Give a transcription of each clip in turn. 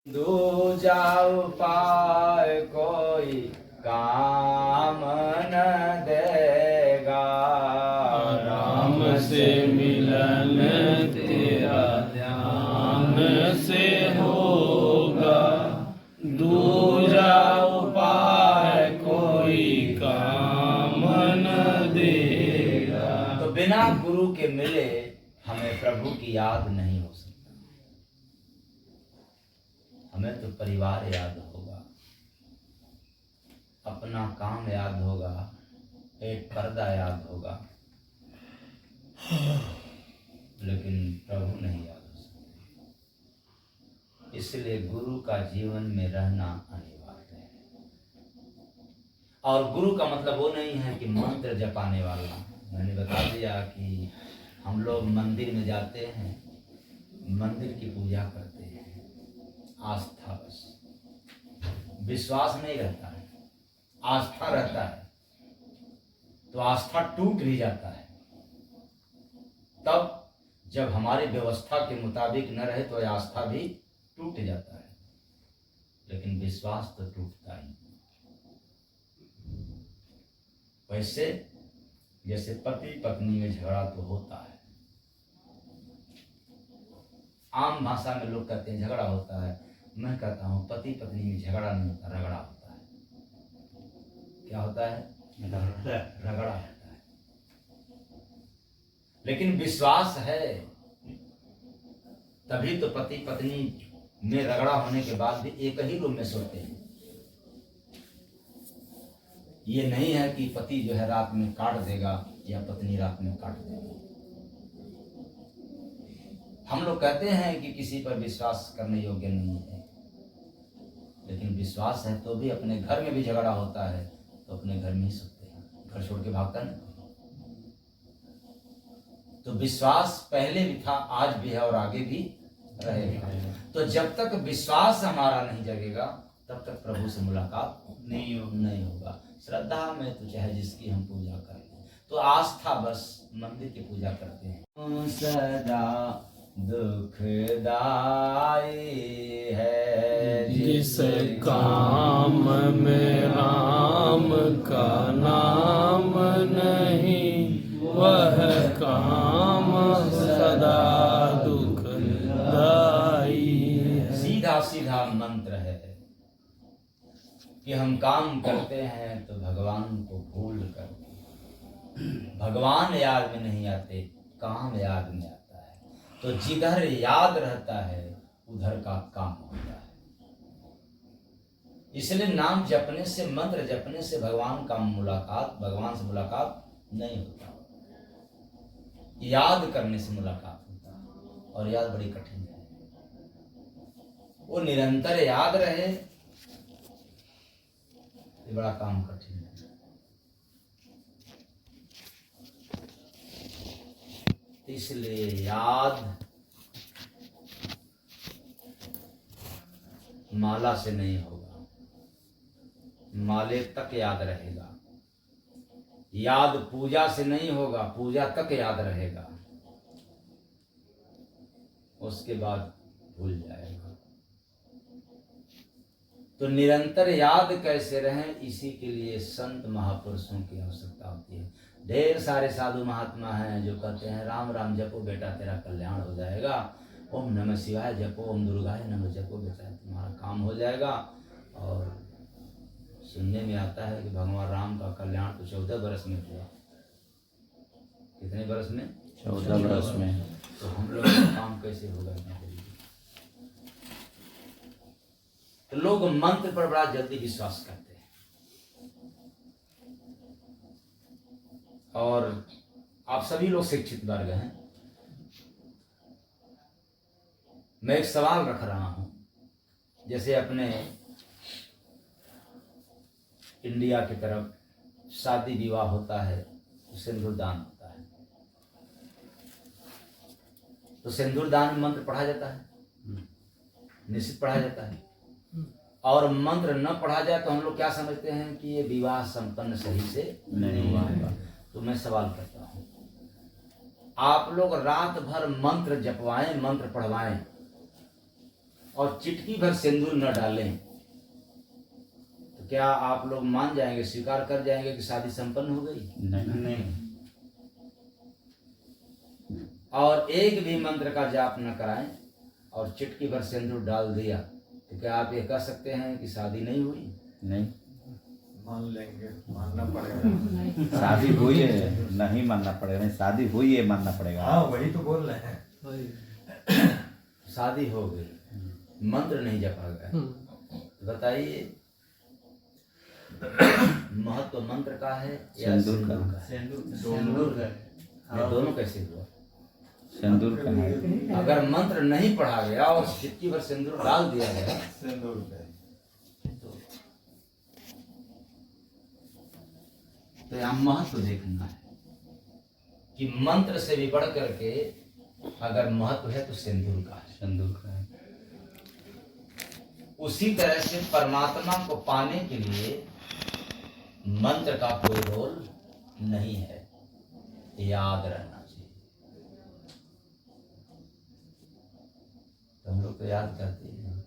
दूजा उपाय कोई काम न देगा, राम से मिलन तेरा ध्यान से होगा। दूजा उपाय कोई काम न देगा। तो बिना गुरु के मिले हमें प्रभु की याद नहीं हो सकती। हमें तो परिवार याद होगा, अपना काम याद होगा, एक पर्दा याद होगा, लेकिन प्रभु नहीं याद हो सकते। इसलिए गुरु का जीवन में रहना अनिवार्य है। और गुरु का मतलब वो नहीं है कि मंत्र जपाने वाला। मैंने बता दिया कि हम लोग मंदिर में जाते हैं, मंदिर की पूजा करते हैं, आस्था बस, विश्वास नहीं रहता है, आस्था रहता है। तो आस्था टूट भी जाता है तब जब हमारी व्यवस्था के मुताबिक न रहे, तो आस्था भी टूट जाता है, लेकिन विश्वास तो टूटता ही नहीं। वैसे जैसे पति पत्नी में झगड़ा तो होता है, आम भाषा में लोग कहते हैं झगड़ा होता है। मैं कहता हूं पति पत्नी में झगड़ा नहीं होता, रगड़ा होता है। क्या होता है? रगड़ा होता है। लेकिन विश्वास है तभी तो पति पत्नी में रगड़ा होने के बाद भी एक ही रूम में सोते हैं। ये नहीं है कि पति जो है रात में काट देगा या पत्नी रात में काट देगी। हम लोग कहते हैं कि किसी पर विश्वास करने योग्य नहीं है, लेकिन विश्वास है तो भी अपने घर में भी झगड़ा होता है तो अपने घर में ही सोते हैं, घर छोड़ के भागता नहीं। तो विश्वास पहले भी था, आज भी है और आगे भी रहेगा। तो जब तक विश्वास हमारा नहीं जगेगा तब तक प्रभु से मुलाकात नहीं होगा। श्रद्धा में तो चाहे जिसकी हम पूजा करें, तो आस्था बस मंदिर की पूजा करते हैं। सदा दुखदाई है जिस काम में राम का नाम नहीं, वह काम सदा दुखदाई है। सीधा सीधा मंत्र है कि हम काम करते हैं तो भगवान को भूल कर, भगवान याद में नहीं आते, काम याद में आता है। तो जिधर याद रहता है उधर का काम होता है। इसलिए नाम जपने से, मंत्र जपने से भगवान से मुलाकात नहीं होता, याद करने से मुलाकात होता है। और याद बड़ी कठिन है, वो निरंतर याद रहे, ये बड़ा काम कठिन है। इसलिए याद माला से नहीं होगा, माले तक याद रहेगा। याद पूजा से नहीं होगा, पूजा तक याद रहेगा, उसके बाद भूल जाएगा। तो निरंतर याद कैसे रहें, इसी के लिए संत महापुरुषों की आवश्यकता होती है। ढेर सारे साधु महात्मा हैं जो कहते हैं राम राम जपो बेटा तेरा कल्याण हो जाएगा, ओम नमः शिवाय जपो, ओम दुर्गाय नमः जपो बेटा तुम्हारा काम हो जाएगा। और सुनने में आता है कि भगवान राम का कल्याण तो 14 बरस में हुआ। कितने बरस में? 14 बरस में। तो हम लोग का काम कैसे होगा? तो लोग मंत्र पर बड़ा जल्दी विश्वास करते हैं। और आप सभी लोग शिक्षित वर्ग हैं, मैं एक सवाल रख रहा हूं। जैसे अपने इंडिया की तरफ शादी विवाह होता है तो सिंदूर दान होता है, तो सिंदूर दान में मंत्र पढ़ा जाता है, निश्चित पढ़ा जाता है। और मंत्र न पढ़ा जाए तो हम लोग क्या समझते हैं कि ये विवाह संपन्न सही से नहीं हुआ है। तो मैं सवाल करता हूं, आप लोग रात भर मंत्र जपवाएं, मंत्र पढ़वाएं, और चिटकी भर सिंदूर न डालें तो क्या आप लोग मान जाएंगे, स्वीकार कर जाएंगे कि शादी संपन्न हो गई? नहीं। और एक भी मंत्र का जाप न कराएं और चिटकी भर सिंदूर डाल दिया तो क्या आप ये कह सकते हैं कि शादी नहीं हुई? नहीं, मान लेंगे, मानना पड़ेगा। शादी हुई है, नहीं मानना पड़ेगा। नहीं, शादी हुई है, मानना पड़ेगा। हाँ, वही तो बोल रहे हैं। शादी हो गई, मंत्र नहीं जपा गया, तो बताइए महत्व मंत्र का है या सिंदूर का? सिंदूर का? ये दोनों कैसे हुआ? सिंदूर का है। अगर मंत्र नहीं पढ़ा गया और चिट्ठी भर सिंदूर डाल दिया गया तो यहाँ महत्व देखना है कि मंत्र से भी बढ़ करके अगर महत्व है तो सिंदूर का है। सिंदूर का है। उसी तरह से परमात्मा को पाने के लिए मंत्र का कोई रोल नहीं है, याद रहना चाहिए। तो हम लोग तो याद करते हैं।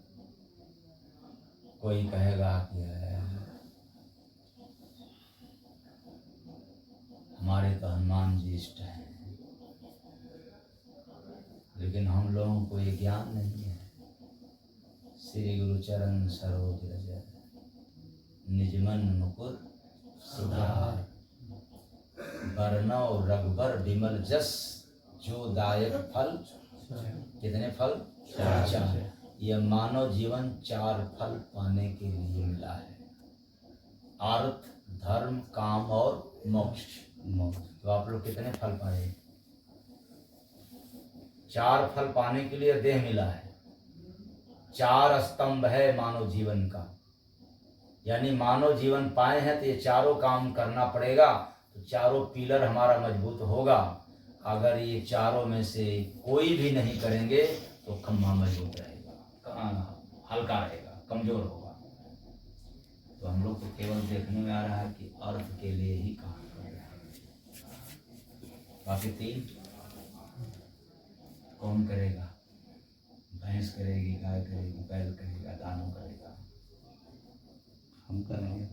कोई कहेगा कि हमारे तो हनुमान जी इष्ट हैं, लेकिन हम लोगों को ये ज्ञान नहीं है। श्री गुरु चरण सरोज रज निजमन मुकुर सुधार, बरनौ रघुबर विमल जस जो दायक फल। कितने फल? चार। यह मानव जीवन 4 फल पाने के लिए मिला है, अर्थ, धर्म, काम और मोक्ष। तो आप लोग कितने फल पाए? 4 फल पाने के लिए देह मिला है। 4 स्तंभ है मानव जीवन का, यानी मानव जीवन पाए हैं तो ये चारों काम करना पड़ेगा, तो चारों पिलर हमारा मजबूत होगा। अगर ये चारों में से कोई भी नहीं करेंगे तो खम्भा मजबूत रहेगा, हल्का रहेगा, कमजोर होगा। तो हम लोग को केवल देखने में आ रहा है कि अर्थ के लिए ही काम कर रहा है। बाकी 3 कौन करेगा? भैंस करेगी, गाय करेगी, बैल करेगा, दानव करेगा। हम करेंगे,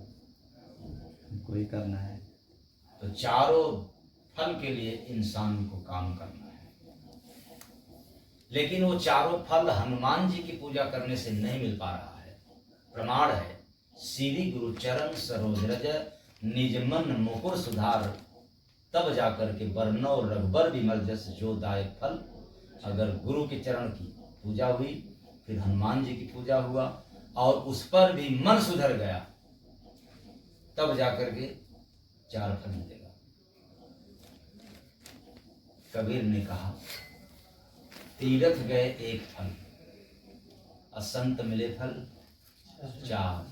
कोई करना है। तो चारों फल के लिए इंसान को काम करना है, लेकिन वो चारों फल हनुमान जी की पूजा करने से नहीं मिल पा रहा है। प्रमाण है श्री गुरु चरण सरोज रज निज मन मुकुर सुधार, तब जाकर के बरनौ रघुबर विमल जस जो दायक फल। अगर गुरु के चरण की पूजा हुई, फिर हनुमान जी की पूजा हुआ और उस पर भी मन सुधर गया, तब जाकर के 4 फल मिलेगा। कबीर ने कहा तीर्थ गए 1 फल, असंत मिले फल 4,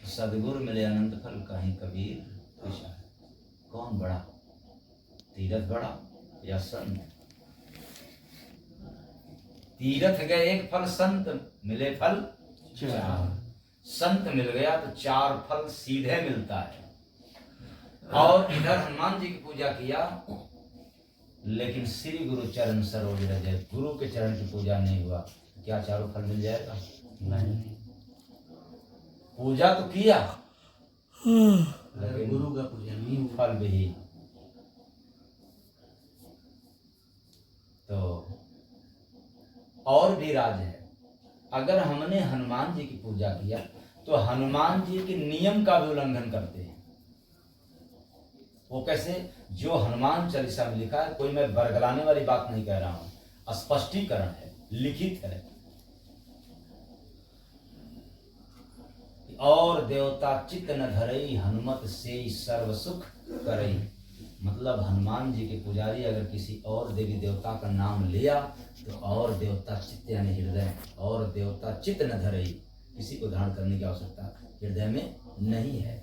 सदगुरु मिले अनंत फल। कहीं कबीर पूछा कौन बड़ा, तीर्थ बड़ा या संत? तीर्थ गए 1 फल, संत मिले फल 4। संत मिल गया तो 4 फल सीधे मिलता है। और इधर हनुमान जी की पूजा किया, लेकिन श्री गुरु चरण सरोज रज, गुरु के चरण की पूजा नहीं हुआ, तो क्या चारों फल मिल जाएगा? नहीं। पूजा तो किया लेकिन गुरु का पूजा नहीं, फल भी। तो और भी राज है। अगर हमने हनुमान जी की पूजा किया तो हनुमान जी के नियम का भी उल्लंघन करते हैं। वो कैसे? जो हनुमान चालीसा में लिखा है, कोई मैं बरगलाने वाली बात नहीं कह रहा हूं, स्पष्टीकरण है, लिखित है। और देवता चित्त न धरई, हनुमत से सर्व सुख करई। मतलब हनुमान जी के पुजारी अगर किसी और देवी देवता का नाम लिया तो और देवता चित्त यानी हृदय, और देवता चित्त न धरई, किसी को धारण करने की आवश्यकता हृदय में नहीं है।